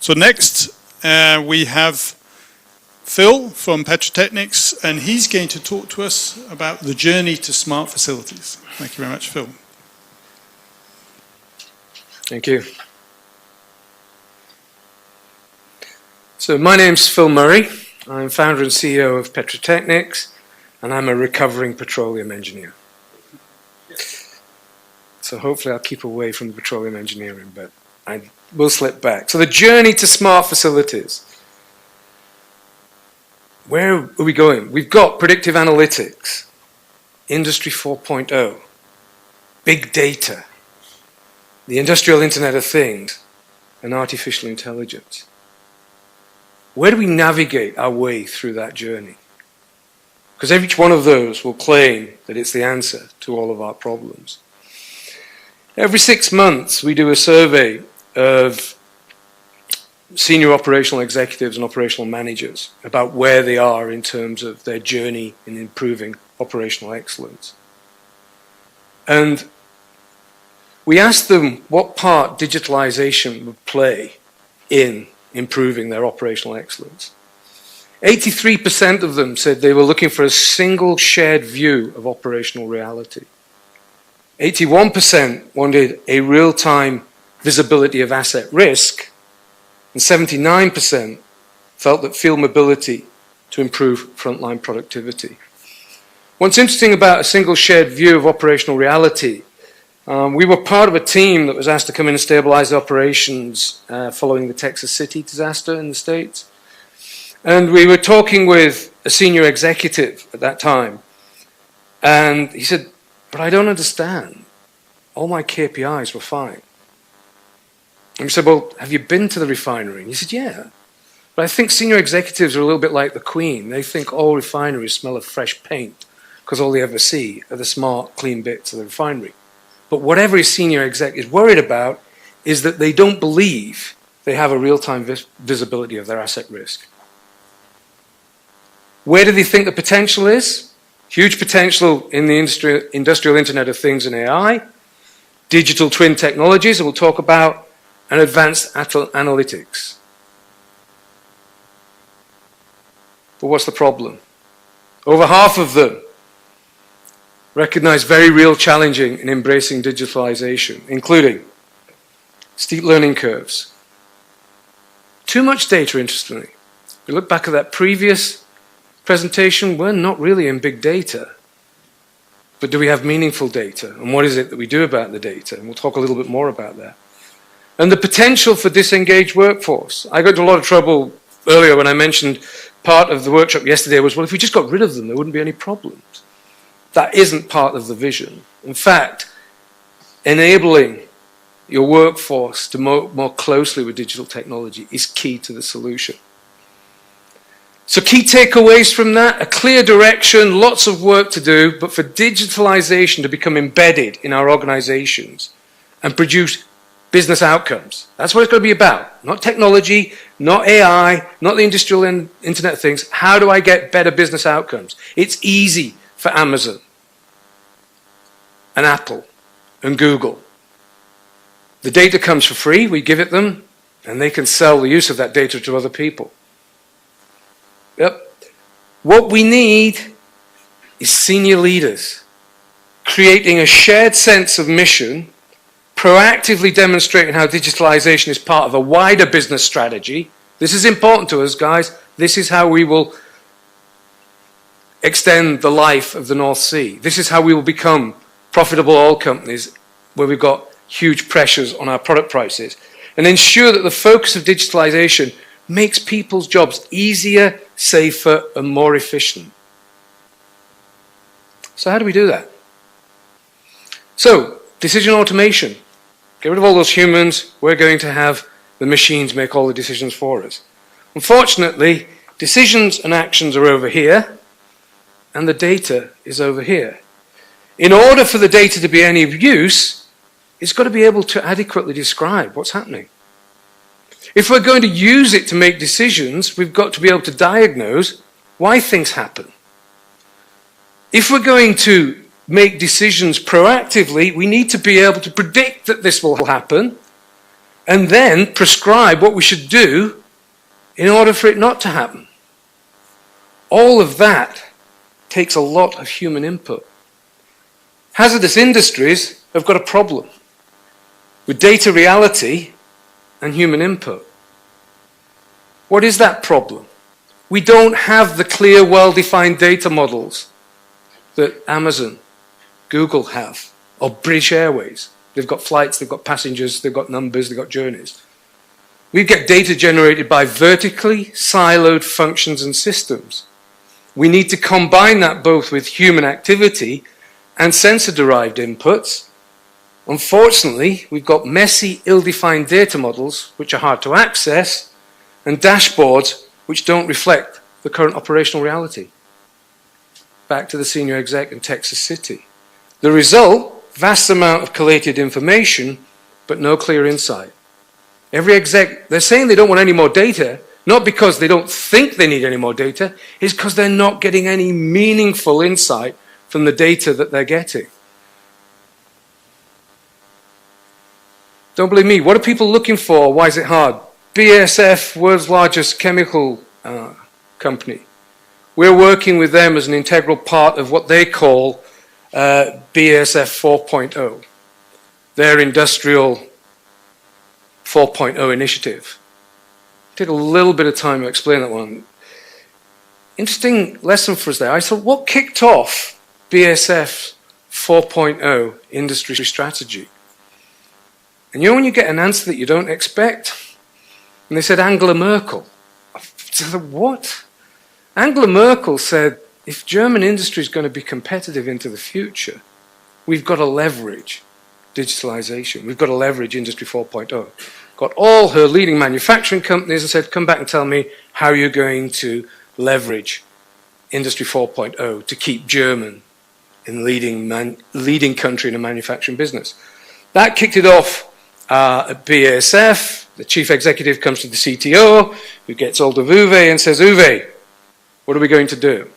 So next we have Phil from Petrotechnics, and he's going to talk to us about the journey to smart facilities. Thank you very much, Phil. Thank you. So my name's Phil Murray. I'm founder and CEO of Petrotechnics, and I'm a recovering petroleum engineer. So hopefully I'll keep away from the petroleum engineering, but I will slip back. So the journey to smart facilities. Where are we going? We've got predictive analytics, Industry 4.0, big data, the industrial Internet of Things, and artificial intelligence. Where do we navigate our way through that journey? Because each one of those will claim that it's the answer to all of our problems. Every 6 months, we do a survey of senior operational executives and operational managers about where they are in terms of their journey in improving operational excellence. And we asked them what part digitalization would play in improving their operational excellence. 83% of them said they were looking for a single shared view of operational reality. 81% wanted a real-time visibility of asset risk, and 79% felt that field mobility to improve frontline productivity. What's interesting about a single shared view of operational reality, we were part of a team that was asked to come in and stabilize operations following the Texas City disaster in the States. And we were talking with a senior executive at that time, and he said, "But I don't understand. All my KPIs were fine." And we said, "Well, have you been to the refinery?" And he said, "Yeah. But I think senior executives are a little bit like the Queen. They think all refineries smell of fresh paint because all they ever see are the smart, clean bits of the refinery. But what every senior exec is worried about is that they don't believe they have a real-time visibility of their asset risk." Where do they think the potential is? Huge potential in the industrial Internet of Things and AI, digital twin technologies, and we'll talk about, and advanced analytics. But what's the problem? Over half of them recognize very real challenging in embracing digitalization, including steep learning curves. Too much data, interestingly. We look back at that previous presentation, we're not really in big data. But do we have meaningful data? And what is it that we do about the data? And we'll talk a little bit more about that. And the potential for disengaged workforce. I got into a lot of trouble earlier when I mentioned part of the workshop yesterday was, well, if we just got rid of them, there wouldn't be any problems. That isn't part of the vision. In fact, enabling your workforce to more closely with digital technology is key to the solution. So key takeaways from that, a clear direction, lots of work to do, but for digitalization to become embedded in our organizations and produce business outcomes. That's what it's going to be about. Not technology, not AI, not the industrial Internet of Things. How do I get better business outcomes? It's easy for Amazon and Apple and Google. The data comes for free, we give it them, and they can sell the use of that data to other people. Yep. What we need is senior leaders creating a shared sense of mission, proactively demonstrating how digitalization is part of a wider business strategy. This is important to us, guys. This is how we will extend the life of the North Sea. This is how we will become profitable oil companies where we've got huge pressures on our product prices, and ensure that the focus of digitalization makes people's jobs easier, safer, and more efficient. So how do we do that? So, decision automation. Get rid of all those humans. We're going to have the machines make all the decisions for us. Unfortunately, decisions and actions are over here, and the data is over here. In order for the data to be any use, it's got to be able to adequately describe what's happening. If we're going to use it to make decisions, we've got to be able to diagnose why things happen. If we're going to make decisions proactively, we need to be able to predict that this will happen and then prescribe what we should do in order for it not to happen. All of that takes a lot of human input. Hazardous industries have got a problem with data reality and human input. What is that problem? We don't have the clear, well-defined data models that Amazon, Google have, or British Airways. They've got flights, they've got passengers, they've got numbers, they've got journeys. We get data generated by vertically siloed functions and systems. We need to combine that both with human activity and sensor-derived inputs. Unfortunately, we've got messy, ill-defined data models which are hard to access, and dashboards which don't reflect the current operational reality. Back to the senior exec in Texas City. The result, vast amount of collated information, but no clear insight. Every exec, they're saying they don't want any more data, not because they don't think they need any more data, it's because they're not getting any meaningful insight from the data that they're getting. Don't believe me. What are people looking for? Why is it hard? BASF, world's largest chemical company. We're working with them as an integral part of what they call BASF 4.0, their industrial 4.0 initiative. Take a little bit of time to explain that one. Interesting lesson for us there. I thought, what kicked off BASF 4.0 industry strategy? And you know when you get an answer that you don't expect? And they said Angela Merkel. I said, what? Angela Merkel said, if German industry is going to be competitive into the future, we've got to leverage digitalization. We've got to leverage Industry 4.0. Got all her leading manufacturing companies and said, come back and tell me how you're going to leverage Industry 4.0 to keep German in leading country in a manufacturing business. That kicked it off at BASF. The chief executive comes to the CTO, who gets hold of Uwe and says, Uwe, what are we going to do?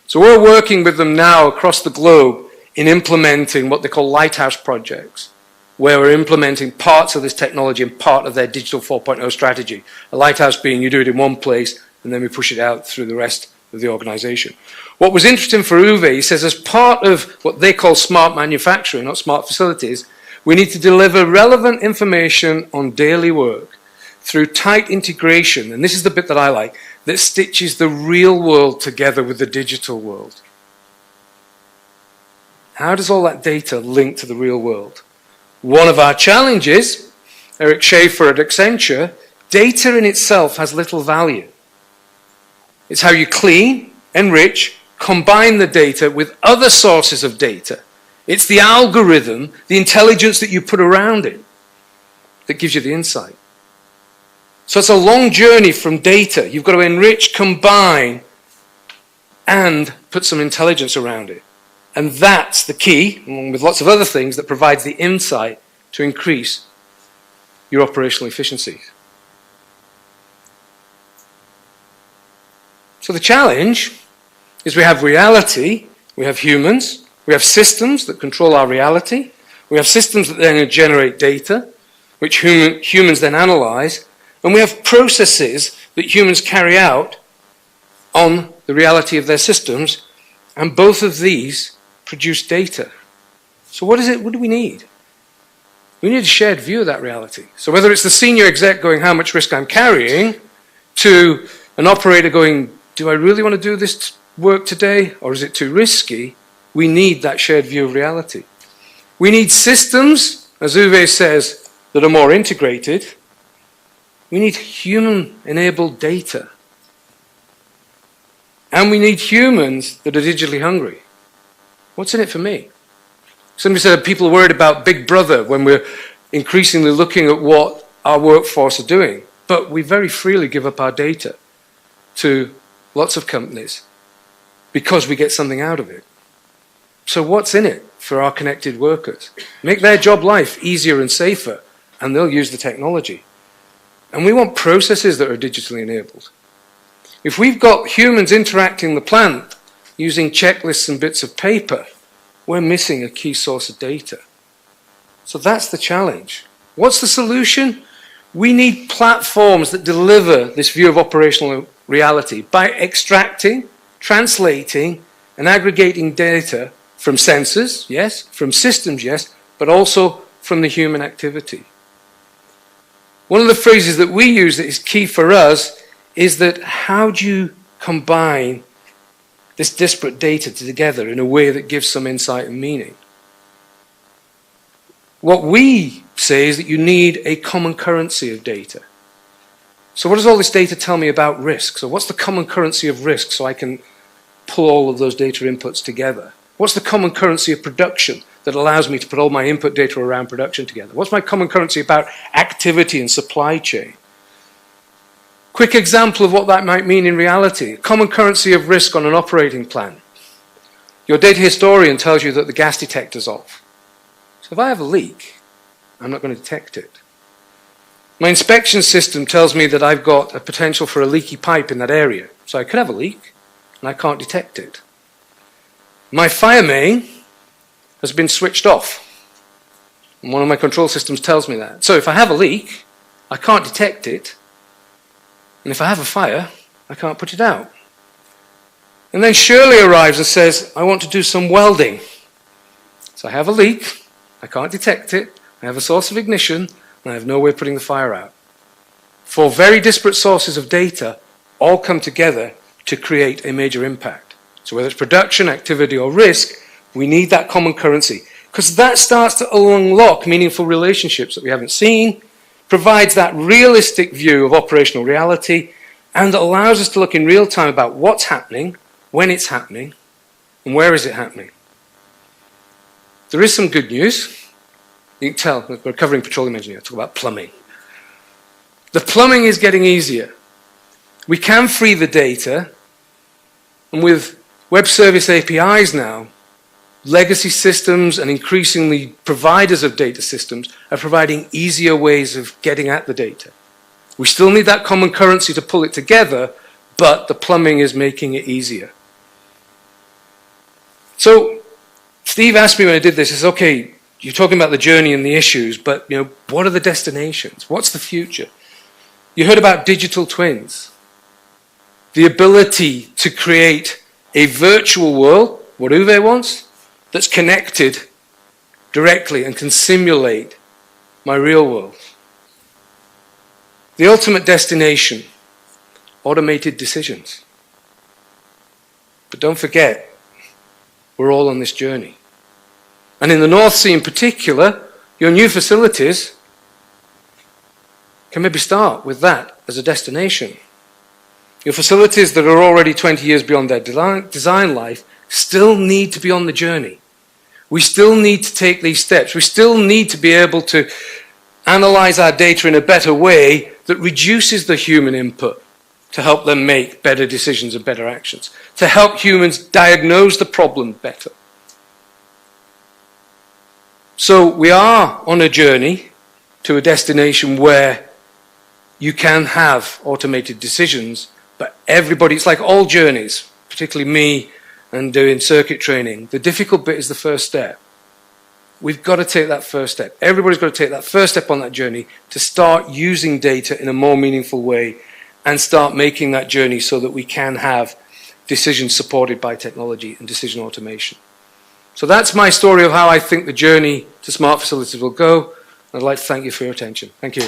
So we're working with them now across the globe in implementing what they call Lighthouse Projects, where we're implementing parts of this technology and part of their digital 4.0 strategy. A lighthouse being you do it in one place and then we push it out through the rest of the organization. What was interesting for Uwe, he says, as part of what they call smart manufacturing, not smart facilities, we need to deliver relevant information on daily work through tight integration, and this is the bit that I like, that stitches the real world together with the digital world. How does all that data link to the real world? One of our challenges, Eric Schaefer at Accenture, data in itself has little value. It's how you clean, enrich, combine the data with other sources of data. It's the algorithm, the intelligence that you put around it that gives you the insight. So it's a long journey from data. You've got to enrich, combine, and put some intelligence around it. And that's the key, along with lots of other things, that provides the insight to increase your operational efficiency. So the challenge is we have reality, we have humans, we have systems that control our reality, we have systems that then generate data, which humans then analyze, and we have processes that humans carry out on the reality of their systems, and both of these produce data. So what do we need? We need a shared view of that reality. So whether it's the senior exec going, how much risk I'm carrying, to an operator going, do I really want to do this work today, or is it too risky? We need that shared view of reality. We need systems, as Uwe says, that are more integrated. We need human-enabled data. And we need humans that are digitally hungry. What's in it for me? Somebody said people are worried about Big Brother when we're increasingly looking at what our workforce are doing. But we very freely give up our data to lots of companies because we get something out of it. So what's in it for our connected workers? Make their job life easier and safer, and they'll use the technology. And we want processes that are digitally enabled. If we've got humans interacting the plant using checklists and bits of paper, we're missing a key source of data. So that's the challenge. What's the solution? We need platforms that deliver this view of operational reality by extracting, translating, and aggregating data from sensors, yes, from systems, yes, but also from the human activity. One of the phrases that we use that is key for us is that how do you combine this disparate data together in a way that gives some insight and meaning? What we say is that you need a common currency of data. So what does all this data tell me about risk? So what's the common currency of risk so I can pull all of those data inputs together? What's the common currency of production that allows me to put all my input data around production together? What's my common currency about activity and supply chain? Quick example of what that might mean in reality. Common currency of risk on an operating plan. Your data historian tells you that the gas detector's off. So if I have a leak, I'm not going to detect it. My inspection system tells me that I've got a potential for a leaky pipe in that area. So I could have a leak, and I can't detect it. My fire main has been switched off. And one of my control systems tells me that. So if I have a leak, I can't detect it. And if I have a fire, I can't put it out. And then Shirley arrives and says, I want to do some welding. So I have a leak, I can't detect it, I have a source of ignition, and I have no way of putting the fire out. Four very disparate sources of data all come together to create a major impact. So whether it's production, activity, or risk, we need that common currency. Because that starts to unlock meaningful relationships that we haven't seen, provides that realistic view of operational reality, and allows us to look in real time about what's happening, when it's happening, and where is it happening. There is some good news. You can tell, we're covering petroleum engineering, talk about plumbing. The plumbing is getting easier. We can free the data, and with web service APIs now, legacy systems and increasingly providers of data systems are providing easier ways of getting at the data. We still need that common currency to pull it together, but the plumbing is making it easier. So Steve asked me when I did this, he says, okay, you're talking about the journey and the issues, but what are the destinations? What's the future? You heard about digital twins. The ability to create a virtual world, what Uwe wants, that's connected directly and can simulate my real world. The ultimate destination, automated decisions. But don't forget, we're all on this journey. And in the North Sea in particular, your new facilities can maybe start with that as a destination. Your facilities that are already 20 years beyond their design life still need to be on the journey. We still need to take these steps. We still need to be able to analyze our data in a better way that reduces the human input to help them make better decisions and better actions, to help humans diagnose the problem better. So we are on a journey to a destination where you can have automated decisions, but everybody, it's like all journeys, particularly me and doing circuit training. The difficult bit is the first step. We've got to take that first step. Everybody's got to take that first step on that journey to start using data in a more meaningful way and start making that journey so that we can have decisions supported by technology and decision automation. So that's my story of how I think the journey to smart facilities will go. I'd like to thank you for your attention. Thank you.